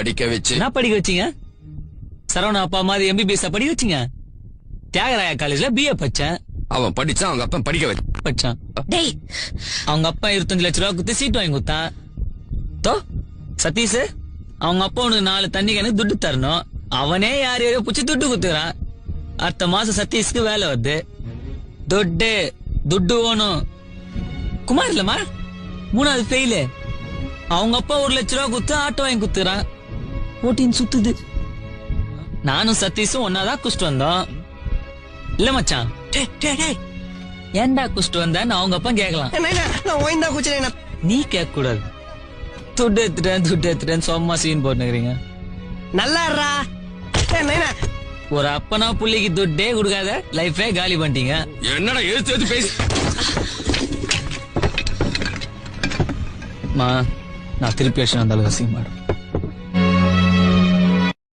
படிக்க வச்சு என்ன படிக்க வச்சீங்க? சரவணா அப்பா மாதிரி MBBS படிக்க வச்சீங்க? தியாகராயா காலேஜ்ல BA படிச்சேன். அவன் படிச்சான், அவங்க அப்பா படிக்க வச்சு படிச்சான். டேய், அவங்க அப்பா 25 லட்சம் ரூபா குடுத்து சீட் வாங்கி கொடுத்தான். தோ சதீஷ், அவங்க அப்பா உனக்கு 4 தண்ணி எனக்கு துட்டு தரணும். அவனே யாரையோ புடிச்சு துட்டு குத்துறான். அடுத்த மாசம் சதீஷ்க்கு வேலை வருது. துட்டு ஓணும். குமார் இல்லம்மா, 3வது ஃபெயிலு. அவங்க அப்பா 1 லட்சம் ரூபா குடுத்து ஆட்டோ வாங்கி குத்துறான். ஓட்டின்னு சுத்துது. நானும் சதீஷும் ஒன்னாதான் குடிச்சிட்டு வந்தோம். இல்ல மச்சான், ஏன்டா குடிச்சிட்டு வந்தான்னு அவங்க அப்பா கேக்கலாம். நீ கேட்க கூடாது. துட்டு எடுத்துட்டேன் சும்மா சீன் போட்டுக்கிறீங்க. நல்லா ஒரு அப்பனா புள்ளிக்கு துட்டே கொடுக்காத லைஃபே காலி பண்ணிட்டீங்க. என்னடா எழுத்து பேசி நான் திருப்பி வந்தாலும் வசிக்க மாட்டேன்.